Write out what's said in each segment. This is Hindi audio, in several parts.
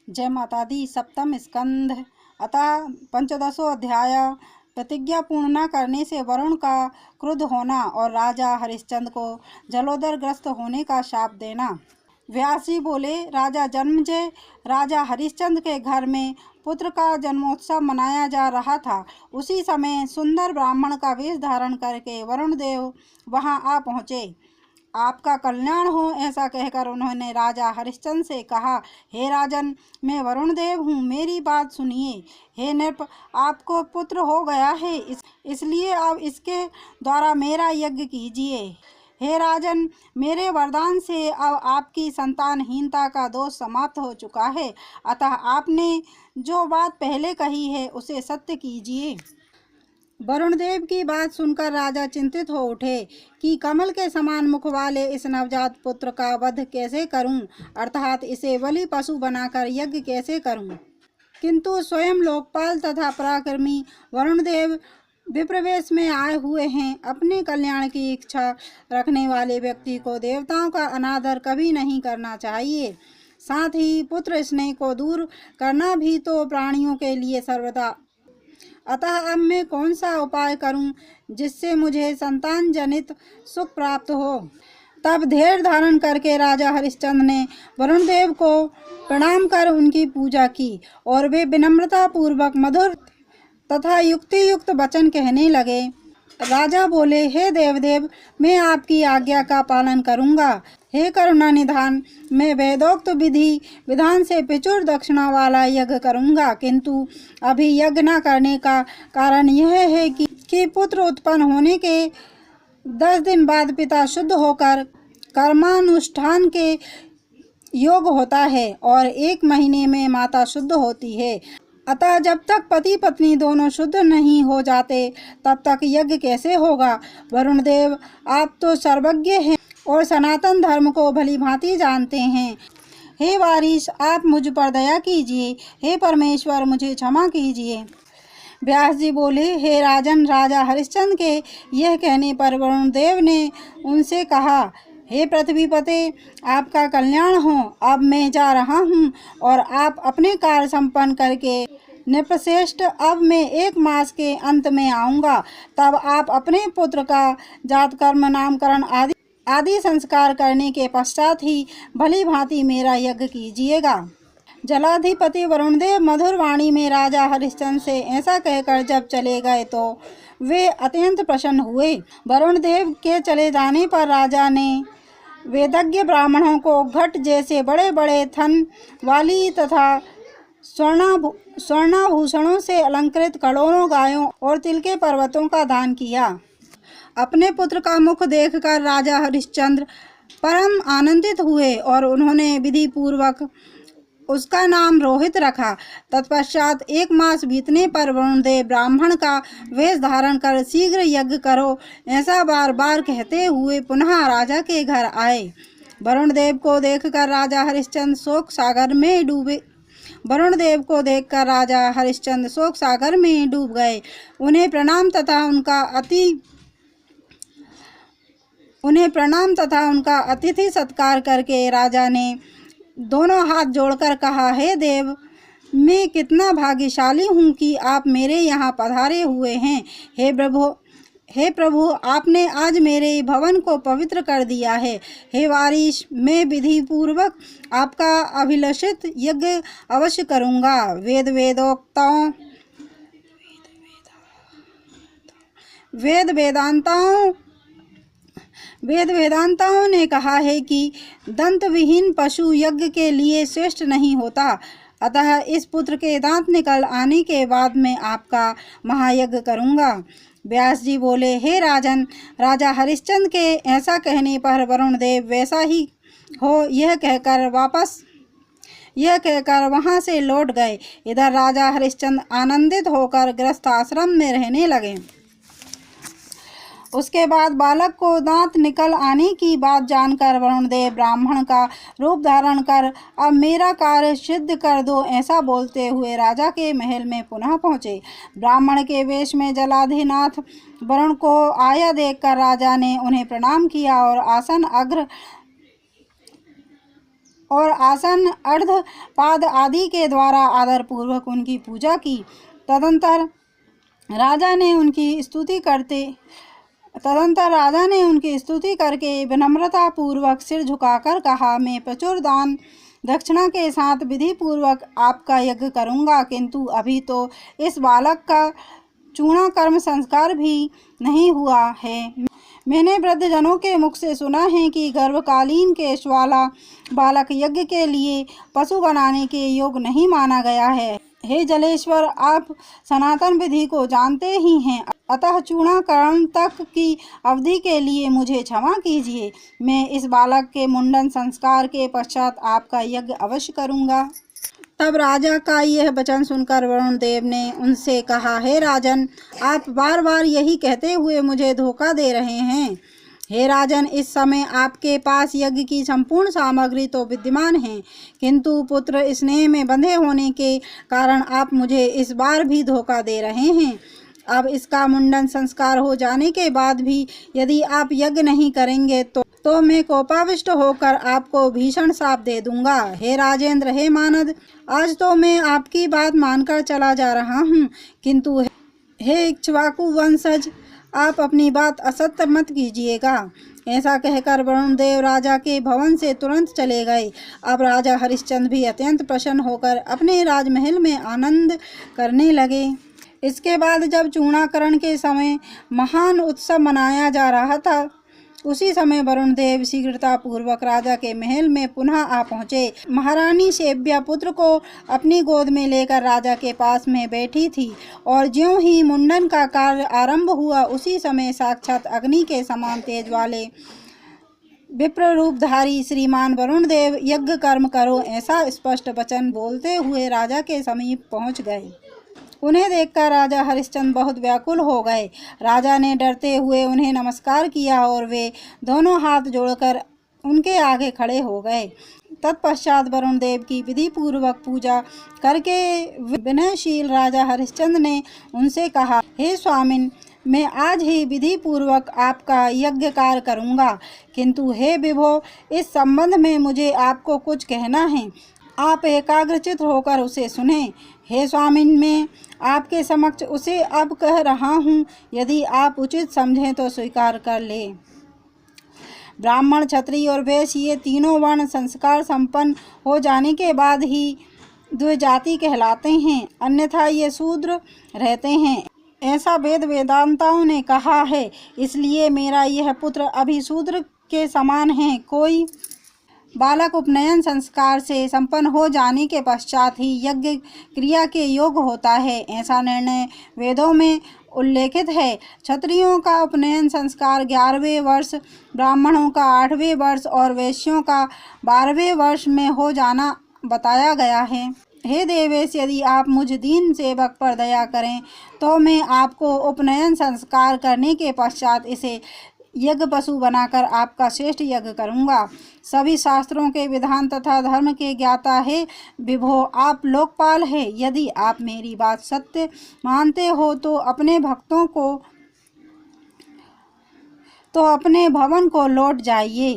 जय माता दी। सप्तम स्कंध। अतः पंचदशो अध्याय। प्रतिज्ञा पूर्ण न करने से वरुण का क्रुद्ध होना और राजा हरिश्चंद्र को जलोदर ग्रस्त होने का शाप देना। व्यास जी बोले, राजा जन्मेजय राजा हरिश्चंद्र के घर में पुत्र का जन्मोत्सव मनाया जा रहा था। उसी समय सुंदर ब्राह्मण का वेश धारण करके वरुण देव वहां आ पहुँचे। आपका कल्याण हो, ऐसा कहकर उन्होंने राजा हरिश्चंद्र से कहा, हे राजन, मैं वरुण देव हूँ, मेरी बात सुनिए। हे नृप, आपको पुत्र हो गया है, इसलिए अब इसके द्वारा मेरा यज्ञ कीजिए। हे राजन, मेरे वरदान से अब आपकी संतानहीनता का दोष समाप्त हो चुका है, अतः आपने जो बात पहले कही है उसे सत्य कीजिए। वरुण देव की बात सुनकर राजा चिंतित हो उठे कि कमल के समान मुख वाले इस नवजात पुत्र का वध कैसे करूं, अर्थात इसे बलि पशु बनाकर यज्ञ कैसे करूं। किंतु स्वयं लोकपाल तथा पराक्रमी वरुण देव विप्रवेश में आए हुए हैं। अपने कल्याण की इच्छा रखने वाले व्यक्ति को देवताओं का अनादर कभी नहीं करना चाहिए। साथ ही पुत्र स्नेह को दूर करना भी तो प्राणियों के लिए सर्वदा। अतः अब मैं कौन सा उपाय करूं जिससे मुझे संतान जनित सुख प्राप्त हो। तब धैर्य धारण करके राजा हरिश्चंद्र ने वरुण देव को प्रणाम कर उनकी पूजा की और वे विनम्रता पूर्वक मधुर तथा युक्ति युक्त वचन कहने लगे। राजा बोले, हे देवदेव, मैं आपकी आज्ञा का पालन करूंगा। हे करुणा निधान, मैं वेदोक्त विधि विधान से प्रचुर दक्षिणा वाला यज्ञ करूंगा, किंतु अभी यज्ञ न करने का कारण यह है कि पुत्र उत्पन्न होने के 10 दिन बाद पिता शुद्ध होकर कर्मानुष्ठान के योग होता है और 1 महीने में माता शुद्ध होती है। अतः जब तक पति पत्नी दोनों शुद्ध नहीं हो जाते तब तक यज्ञ कैसे होगा। वरुण देव, आप तो सर्वज्ञ हैं और सनातन धर्म को भली भांति जानते हैं। हे वारिश, आप मुझ पर दया कीजिए। हे परमेश्वर, मुझे क्षमा कीजिए। व्यास जी बोले, हे राजन, राजा हरिश्चंद्र के यह कहने पर वरुण देव ने उनसे कहा, हे पृथ्वीपते, आपका कल्याण हो। अब मैं जा रहा हूँ और आप अपने कार्य संपन्न करके नृपश्रेष्ठ, अब मैं 1 मास के अंत में आऊँगा। तब आप अपने पुत्र का जात कर्म नामकरण आदि संस्कार करने के पश्चात ही भली भांति मेरा यज्ञ कीजिएगा। जलाधिपति वरुण देव मधुर वाणी में राजा हरिश्चंद्र से ऐसा कहकर जब चले गए तो वे अत्यंत प्रसन्न हुए। वरुण देव के चले जाने पर राजा ने वेदज्ञ ब्राह्मणों को घट जैसे बड़े बड़े थन वाली तथा स्वर्णाभूषणों से अलंकृत करोड़ों गायों और तिल के पर्वतों का दान किया। अपने पुत्र का मुख देखकर राजा हरिश्चंद्र परम आनंदित हुए और उन्होंने विधि पूर्वक उसका नाम रोहित रखा। तत्पश्चात 1 मास बीतने पर वरुण देव ब्राह्मण का वेश धारण कर शीघ्र यज्ञ करो, ऐसा बार बार कहते हुए पुनः राजा के घर आए। वरुण देव को देखकर राजा हरिश्चंद्र शोक सागर में डूबे। वरुण देव को देखकर राजा हरिश्चंद्र शोक सागर में डूब गए। उन्हें प्रणाम तथा उनका अतिथि सत्कार करके राजा ने दोनों हाथ जोड़कर कहा, हे देव, मैं कितना भाग्यशाली हूँ कि आप मेरे यहाँ पधारे हुए हैं। हे प्रभु, आपने आज मेरे भवन को पवित्र कर दिया है। हे वारिश, मैं विधि पूर्वक आपका अभिलषित यज्ञ अवश्य करूँगा। वेद वेदांताओं ने कहा है कि दंत विहीन पशु यज्ञ के लिए श्रेष्ठ नहीं होता, अतः इस पुत्र के दांत निकल आने के बाद मैं आपका महायज्ञ करूंगा। व्यास जी बोले, हे राजन, राजा हरिश्चंद्र के ऐसा कहने पर वरुण देव वैसा ही हो यह कहकर वहां से लौट गए। इधर राजा हरिश्चंद्र आनंदित होकर गृहस्थ आश्रम में रहने लगे। उसके बाद बालक को दांत निकल आने की बात जानकर वरुण देव ब्राह्मण का रूप धारण कर, अब मेरा कार्य सिद्ध कर दो, ऐसा बोलते हुए राजा के महल में पुनः पहुँचे। ब्राह्मण के वेश में जलाधिनाथ वरुण को आया देखकर राजा ने उन्हें प्रणाम किया और आसन अग्र और आसन अर्धपाद आदि के द्वारा आदर पूर्वक उनकी पूजा की। तदंतर राजा ने उनकी स्तुति करके विनम्रता पूर्वक सिर झुकाकर कहा, मैं प्रचुर दान दक्षिणा के साथ विधि पूर्वक आपका यज्ञ करूंगा, किंतु अभी तो इस बालक का चूणा कर्म संस्कार भी नहीं हुआ है। मैंने वृद्धजनों के मुख से सुना है कि गर्भकालीन केश वाला बालक यज्ञ के लिए पशु बनाने के योग्य नहीं माना गया है। हे जलेश्वर, आप सनातन विधि को जानते ही हैं, अतः चूड़ाकरण तक की अवधि के लिए मुझे क्षमा कीजिए। मैं इस बालक के मुंडन संस्कार के पश्चात आपका यज्ञ अवश्य करूंगा। तब राजा का यह वचन सुनकर वरुण देव ने उनसे कहा, हे राजन, आप बार बार यही कहते हुए मुझे धोखा दे रहे हैं। हे राजन, इस समय आपके पास यज्ञ की संपूर्ण सामग्री तो विद्यमान है, किंतु पुत्र स्नेह में बंधे होने के कारण आप मुझे इस बार भी धोखा दे रहे हैं। अब इसका मुंडन संस्कार हो जाने के बाद भी यदि आप यज्ञ नहीं करेंगे तो मैं कोपाविष्ट होकर आपको भीषण शाप दे दूंगा। हे राजेंद्र, हे मानद, आज तो मैं आपकी बात मानकर चला जा रहा हूँ, किंतु हे इक्ष्वाकु वंशज, आप अपनी बात असत्य मत कीजिएगा। ऐसा कहकर वरुण देव राजा के भवन से तुरंत चले गए। अब राजा हरिश्चंद्र भी अत्यंत प्रसन्न होकर अपने राजमहल में आनंद करने लगे। इसके बाद जब चूड़ाकरण के समय महान उत्सव मनाया जा रहा था, उसी समय वरुण देव शीघ्रता पूर्वक राजा के महल में पुनः आ पहुँचे। महारानी सेव्या पुत्र को अपनी गोद में लेकर राजा के पास में बैठी थी और ज्यों ही मुंडन का कार्य आरंभ हुआ, उसी समय साक्षात अग्नि के समान तेज वाले विप्र रूपधारी श्रीमान वरुण देव यज्ञ कर्म करो, ऐसा स्पष्ट वचन बोलते हुए राजा के समीप पहुँच गए। उन्हें देखकर राजा हरिश्चंद्र बहुत व्याकुल हो गए। राजा ने डरते हुए उन्हें नमस्कार किया और वे दोनों हाथ जोड़कर उनके आगे खड़े हो गए। तत्पश्चात वरुण देव की विधि पूर्वक पूजा करके विनयशील राजा हरिश्चंद्र ने उनसे कहा, हे स्वामिन, मैं आज ही विधि पूर्वक आपका यज्ञ कार्य करूँगा, किंतु हे विभो, इस संबंध में मुझे आपको कुछ कहना है, आप एकाग्रचित होकर उसे सुने। हे स्वामिन, मैं आपके समक्ष उसे अब कह रहा हूँ, यदि आप उचित समझें तो स्वीकार कर ले। ब्राह्मण, क्षत्रिय और वैश्य ये तीनों वर्ण संस्कार संपन्न हो जाने के बाद ही द्विजाति कहलाते हैं, अन्यथा ये शूद्र रहते हैं, ऐसा वेद वेदांताओं ने कहा है। इसलिए मेरा यह पुत्र अभी शूद्र के समान है। कोई बालक उपनयन संस्कार से संपन्न हो जाने के पश्चात ही यज्ञ क्रिया के योग्य होता है, ऐसा निर्णय वेदों में उल्लेखित है। क्षत्रियों का उपनयन संस्कार 11वें वर्ष, ब्राह्मणों का 8वें वर्ष और वैश्यों का 12वें वर्ष में हो जाना बताया गया है। हे देवेश, यदि आप मुझ दीन सेवक पर दया करें तो मैं आपको उपनयन संस्कार करने के पश्चात इसे यज्ञ पशु बनाकर आपका श्रेष्ठ यज्ञ करूंगा। सभी शास्त्रों के विधान तथा धर्म के ज्ञाता है विभो, आप लोकपाल है। यदि आप मेरी बात सत्य मानते हो तो अपने भवन को लौट जाइए।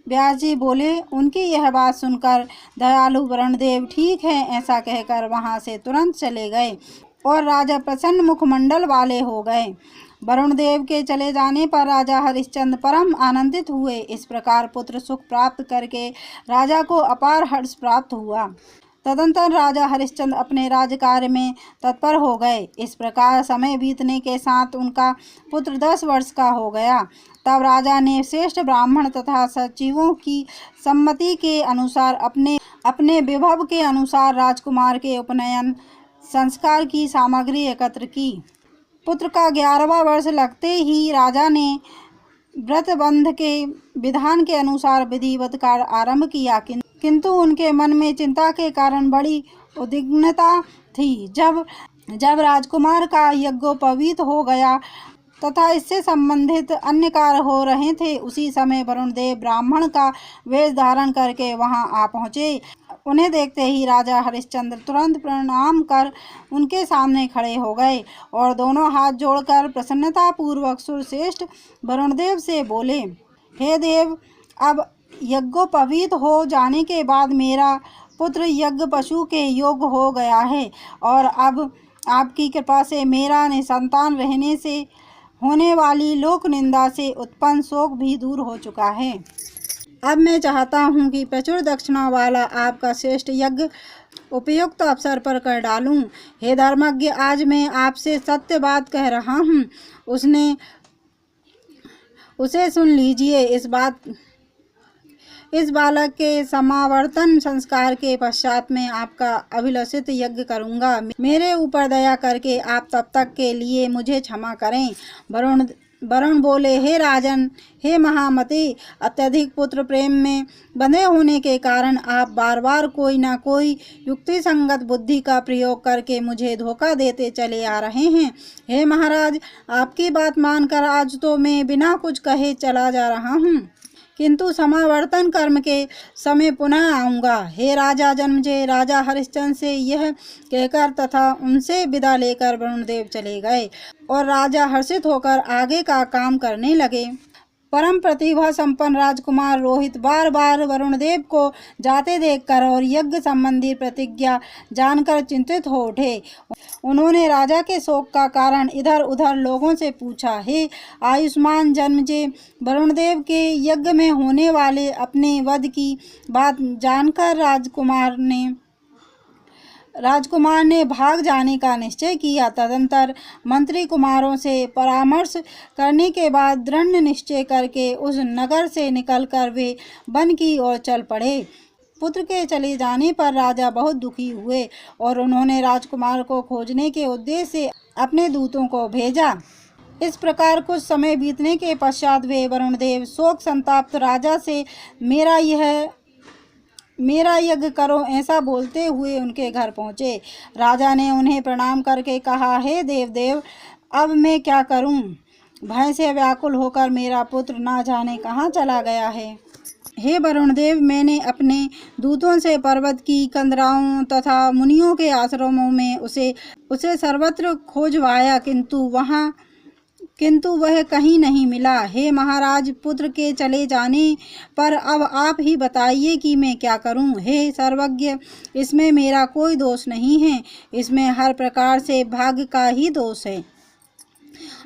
व्यास जी बोले, उनकी यह बात सुनकर दयालु वरुण देव ठीक है ऐसा कहकर वहां से तुरंत चले गए और राजा प्रसन्न मुखमंडल वाले हो गए। वरुण देव के चले जाने पर राजा हरिश्चंद्र परम आनंदित हुए। इस प्रकार पुत्र सुख प्राप्त करके राजा को अपार हर्ष प्राप्त हुआ। तदंतर राजा हरिश्चंद्र अपने राजकार्य में तत्पर हो गए। इस प्रकार समय बीतने के साथ उनका पुत्र 10 वर्ष का हो गया। तब राजा ने श्रेष्ठ ब्राह्मण तथा सचिवों की सम्मति के अनुसार अपने विभव के अनुसार राजकुमार के उपनयन संस्कार की सामग्री एकत्र की। पुत्र का 11वां वर्ष लगते ही राजा ने व्रतबंध के विधान के अनुसार विधिवत कार्य आरंभ किया, किंतु उनके मन में चिंता के कारण बड़ी उद्विग्नता थी। जब राजकुमार का यज्ञोपवीत हो गया तथा इससे संबंधित अन्य कार्य हो रहे थे, उसी समय वरुण देव ब्राह्मण का वेश धारण करके वहां आ पहुँचे। उन्हें देखते ही राजा हरिश्चंद्र तुरंत प्रणाम कर उनके सामने खड़े हो गए और दोनों हाथ जोड़कर प्रसन्नता पूर्वक सुरश्रेष्ठ वरुण देव से बोले, हे देव, अब यज्ञोपवीत हो जाने के बाद मेरा पुत्र यज्ञ पशु के योग्य हो गया है और अब आपकी कृपा से मेरा निसंतान रहने से होने वाली लोक निंदा से उत्पन्न शोक भी दूर हो चुका है। अब मैं चाहता हूँ कि प्रचुर दक्षिणा वाला आपका श्रेष्ठ यज्ञ उपयुक्त अवसर पर कर डालूं। हे धर्मज्ञ, आज मैं आपसे सत्य बात कह रहा हूँ, उसे सुन लीजिए। इस बालक के समावर्तन संस्कार के पश्चात मैं आपका अभिलषित यज्ञ करूँगा। मेरे ऊपर दया करके आप तब तक के लिए मुझे क्षमा करें। वरुण बोले, हे राजन, हे महामते, अत्यधिक पुत्र प्रेम में बंधे होने के कारण आप बार बार कोई ना कोई युक्ति संगत बुद्धि का प्रयोग करके मुझे धोखा देते चले आ रहे हैं। हे महाराज, आपकी बात मानकर आज तो मैं बिना कुछ कहे चला जा रहा हूँ, किंतु समावर्तन कर्म के समय पुनः आऊँगा। हे राजा जन्मजय, राजा हरिश्चंद्र से यह कहकर तथा उनसे विदा लेकर वरुणदेव चले गए और राजा हर्षित होकर आगे का काम करने लगे। परम प्रतिभा संपन्न राजकुमार रोहित बार बार वरुणदेव को जाते देखकर और यज्ञ संबंधी प्रतिज्ञा जानकर चिंतित हो उठे। उन्होंने राजा के शोक का कारण इधर उधर लोगों से पूछा। हे आयुष्मान जन्मजय, वरुणदेव के यज्ञ में होने वाले अपने वध की बात जानकर राजकुमार ने भाग जाने का निश्चय किया। तदंतर मंत्री कुमारों से परामर्श करने के बाद दृढ़ निश्चय करके उस नगर से निकलकर वे वन की ओर चल पड़े। पुत्र के चले जाने पर राजा बहुत दुखी हुए और उन्होंने राजकुमार को खोजने के उद्देश्य से अपने दूतों को भेजा। इस प्रकार कुछ समय बीतने के पश्चात वे वरुणदेव शोक संताप्त राजा से मेरा यज्ञ करो ऐसा बोलते हुए उनके घर पहुँचे। राजा ने उन्हें प्रणाम करके कहा, हे देवदेव, अब मैं क्या करूं? भय से व्याकुल होकर मेरा पुत्र ना जाने कहाँ चला गया है। हे वरुणदेव, मैंने अपने दूतों से पर्वत की कंदराओं तथा मुनियों के आश्रमों में उसे सर्वत्र खोजवाया, किंतु वह कहीं नहीं मिला। हे महाराज, पुत्र के चले जाने पर अब आप ही बताइए कि मैं क्या करूं। हे सर्वज्ञ, इसमें मेरा कोई दोष नहीं है, इसमें हर प्रकार से भाग्य का ही दोष है।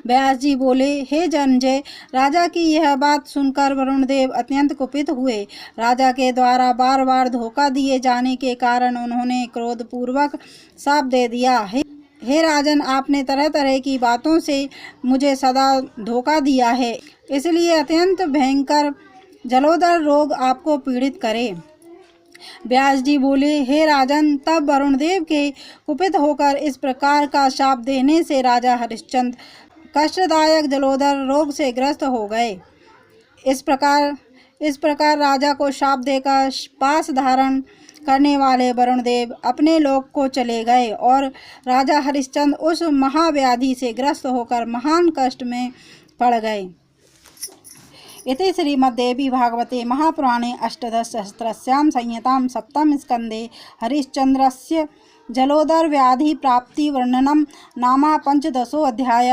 व्यास जी बोले, हे जन्मजय, राजा की यह बात सुनकर वरुणदेव अत्यंत कुपित हुए। राजा के द्वारा बार बार धोखा दिए जाने के कारण उन्होंने क्रोधपूर्वक शाप दे दिया। हे राजन, आपने तरह तरह की बातों से मुझे सदा धोखा दिया है, इसलिए अत्यंत भयंकर जलोदर रोग आपको पीड़ित करे। व्यास जी बोले, हे राजन, तब वरुणदेव के कुपित होकर इस प्रकार का शाप देने से राजा हरिश्चंद्र कष्टदायक जलोदर रोग से ग्रस्त हो गए। इस प्रकार राजा को शाप देकर पास धारण करने वाले वरुणदेव अपने लोक को चले गए और राजा हरिश्चंद्र उस महाव्याधि से ग्रस्त होकर महान कष्ट में पड़ गए। इति श्रीमद्देवी भागवते महापुराणे अष्टादशसहस्रस्यां संहितां सप्तम स्कंदे हरिश्चंद्रस्य जलोदर व्याधि प्राप्ति वर्णनम नामा 15 अध्याय।